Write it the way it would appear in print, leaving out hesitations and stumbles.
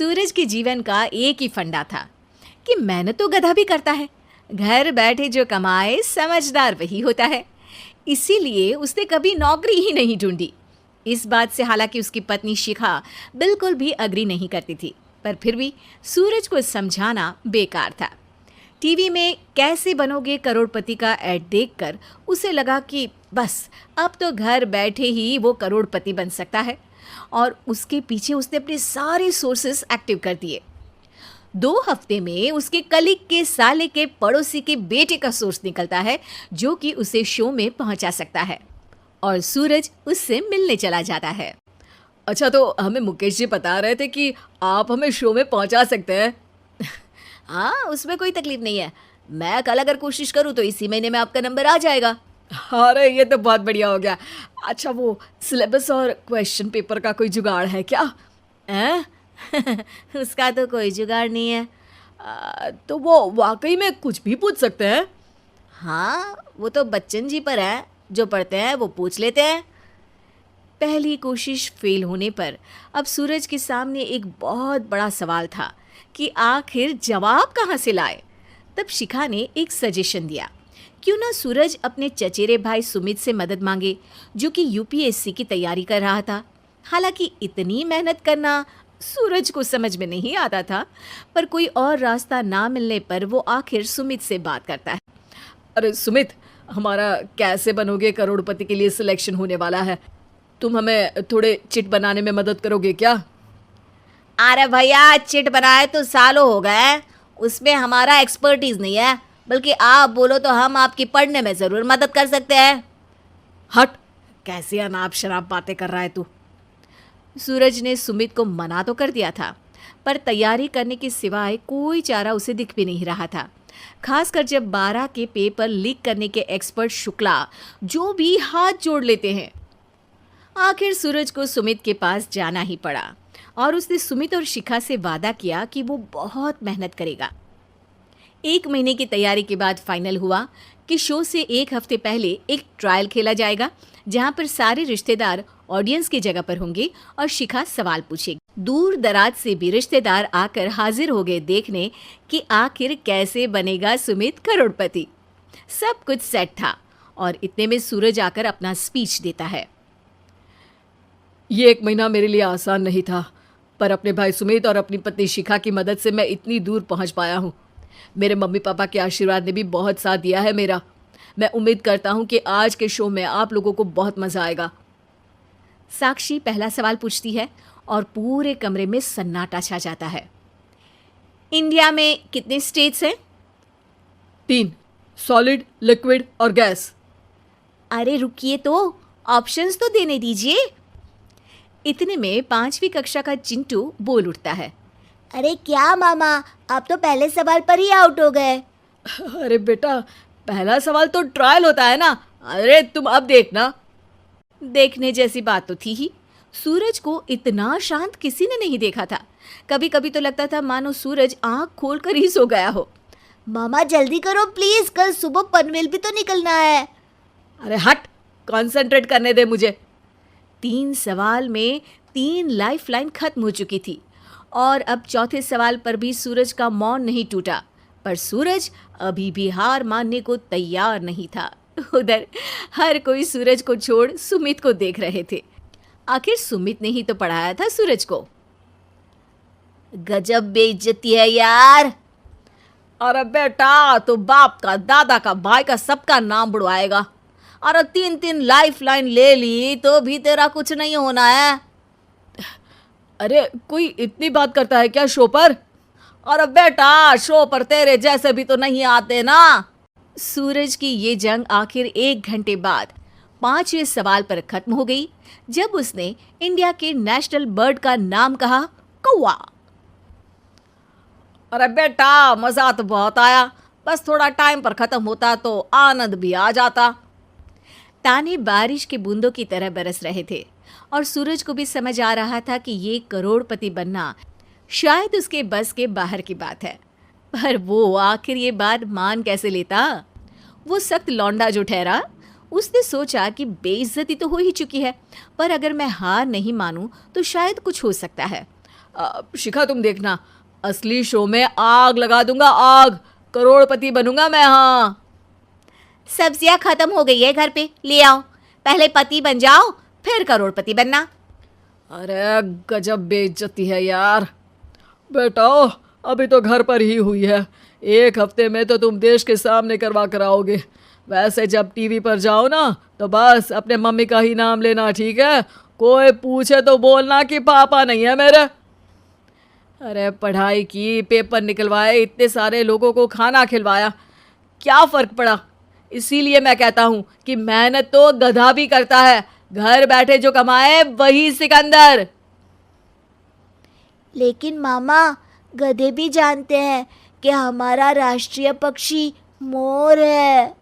सूरज के जीवन का एक ही फंडा था कि मेहनत तो गधा भी करता है, घर बैठे जो कमाए समझदार वही होता है। इसीलिए उसने कभी नौकरी ही नहीं ढूंढी। इस बात से हालांकि उसकी पत्नी शिखा बिल्कुल भी अग्री नहीं करती थी, पर फिर भी सूरज को समझाना बेकार था। टीवी में कैसे बनोगे करोड़पति का ऐड देखकर उसे लगा कि बस अब तो घर बैठे ही वो करोड़पति बन सकता है, और उसके पीछे उसने अपने सारे सोर्सेस एक्टिव कर दिए। 2 हफ्ते में उसके कलीग के साले के पड़ोसी के बेटे का सोर्स निकलता है जो कि उसे शो में पहुंचा सकता है, और सूरज उससे मिलने चला जाता है। अच्छा, तो हमें मुकेश जी बता रहे थे कि आप हमें शो में पहुंचा सकते हैं। हाँ, उसमें कोई तकलीफ नहीं है। मैं कल अगर कोशिश करूँ तो इसी महीने में आपका नंबर आ जाएगा। अरे ये तो बहुत बढ़िया हो गया। अच्छा, वो सिलेबस और क्वेश्चन पेपर का कोई जुगाड़ है क्या? उसका तो कोई जुगाड़ नहीं है। तो वो वाकई में कुछ भी पूछ सकते हैं? हाँ, वो तो बच्चन जी पर है, जो पढ़ते हैं वो पूछ लेते हैं। पहली कोशिश फेल होने पर अब सूरज के सामने एक बहुत बड़ा सवाल था कि आखिर जवाब कहाँ से लाए। तब शिखा ने एक सजेशन दिया, क्यों ना सूरज अपने चचेरे भाई सुमित से मदद मांगे, जो कि यूपीएससी की तैयारी कर रहा था। हालांकि इतनी मेहनत करना सूरज को समझ में नहीं आता था, पर कोई और रास्ता ना मिलने पर वो आखिर सुमित से बात करता है। अरे सुमित, हमारा कैसे बनोगे करोड़पति के लिए सिलेक्शन होने वाला है, तुम हमें थोड़े चिट बनाने में मदद करोगे क्या? अरे भैया, चिट बनाए तो सालों हो गए, उसमें हमारा एक्सपर्टीज नहीं है, बल्कि आप बोलो तो हम आपकी पढ़ने में ज़रूर मदद कर सकते हैं। हट, कैसी अनाप शराब बातें कर रहा है तू। सूरज ने सुमित को मना तो कर दिया था, पर तैयारी करने के सिवाय कोई चारा उसे दिख भी नहीं रहा था, खासकर जब 12 के पेपर लीक करने के एक्सपर्ट शुक्ला जो भी हाथ जोड़ लेते हैं। आखिर सूरज को सुमित के पास जाना ही पड़ा, और उसने सुमित और शिखा से वादा किया कि वो बहुत मेहनत करेगा। 1 महीने की तैयारी के बाद फाइनल हुआ कि शो से 1 हफ्ते पहले एक ट्रायल खेला जाएगा, जहां पर सारे रिश्तेदार ऑडियंस की जगह पर होंगे और शिखा सवाल पूछेगी। दूर दराज से भी रिश्तेदार आकर हाजिर हो गए देखने कि आखिर कैसे बनेगा सुमित करोड़पति। सब कुछ सेट था, और इतने में सूरज आकर अपना स्पीच देता है। ये 1 महीना मेरे लिए आसान नहीं था, पर अपने भाई सुमित और अपनी पत्नी शिखा की मदद से मैं इतनी दूर पहुंच पाया हूँ। मेरे मम्मी पापा के आशीर्वाद ने भी बहुत साथ दिया है मेरा। मैं उम्मीद करता हूँ कि आज के शो में आप लोगों को बहुत मज़ा आएगा। साक्षी पहला सवाल पूछती है और पूरे कमरे में सन्नाटा छा जाता है। इंडिया में कितने स्टेट्स हैं? 3, सॉलिड, लिक्विड और गैस। अरे रुकिए, तो ऑप्शंस तो देने दीजिए। इतने में 5वीं कक्षा का चिंटू बोल उठता है। अरे क्या मामा, आप तो पहले सवाल पर ही आउट हो गए। अरे बेटा, पहला सवाल तो ट्रायल होता है ना। अरे तुम अब देखना। देखने जैसी बात तो थी ही। सूरज को इतना शांत किसी ने नहीं देखा था। कभी कभी तो लगता था मानो सूरज आंख खोलकर ही सो गया हो। मामा जल्दी करो प्लीज, कल सुबह पनवेल भी तो निकलना है। अरे हट, कंसंट्रेट करने दे मुझे। 3 सवाल में 3 लाइफलाइन खत्म हो चुकी थी, और अब चौथे सवाल पर भी सूरज का मौन नहीं टूटा, पर सूरज अभी भी हार मानने को तैयार नहीं था। उधर हर कोई सूरज को छोड़ सुमित को देख रहे थे। आखिर सुमित ने ही तो पढ़ाया था सूरज को। गजब बेइज्जती है यार। अरे बेटा, तो बाप का, दादा का, भाई का, सबका नाम बुड़वाएगा। अरे 3 लाइफलाइन ले ली तो भी तेरा कुछ नहीं होना है। अरे कोई इतनी बात करता है क्या शो पर? अरे बेटा, शो पर तेरे जैसे भी तो नहीं आते ना। सूरज की ये जंग आखिर 1 घंटे बाद 5वें सवाल पर खत्म हो गई, जब उसने इंडिया के नेशनल बर्ड का नाम कहा, कौवा। अरे बेटा, मजा तो बहुत आया, बस थोड़ा टाइम पर खत्म होता तो आनंद भी आ जाता। ताने बारिश के बूंदों की तरह बरस रहे थे, और सूरज को भी समझ आ रहा था कि ये करोड़पति बनना शायद उसके बस के बाहर की बात है। पर वो आखिर ये बात मान कैसे लेता? वो सख्त लौंडा जो ठहरा, उसने सोचा कि बेइज्जती तो हो ही चुकी है, पर अगर मैं हार नहीं मानूं तो शायद कुछ हो सकता है। शिखा तुम देखना, असली शो में आग लगा दूंगा, आग, करोड़पति बनूंगा मैं। हाँ सब्जियां खत्म हो गई है घर पे, ले आओ। पहले पति बन जाओ, फिर करोड़पति बनना। अरे गजब बेइज्जती है यार। बेटा अभी तो घर पर ही हुई है, 1 हफ्ते में तो तुम देश के सामने करवा कर आओगे। वैसे जब टीवी पर जाओ ना तो बस अपने मम्मी का ही नाम लेना, ठीक है? कोई पूछे तो बोलना कि पापा नहीं है मेरे। अरे पढ़ाई की, पेपर निकलवाए, इतने सारे लोगों को खाना खिलवाया, क्या फ़र्क पड़ा? इसीलिए मैं कहता हूँ कि मेहनत तो गधा भी करता है, घर बैठे जो कमाए वही सिकंदर। लेकिन मामा, गधे भी जानते हैं कि हमारा राष्ट्रीय पक्षी मोर है।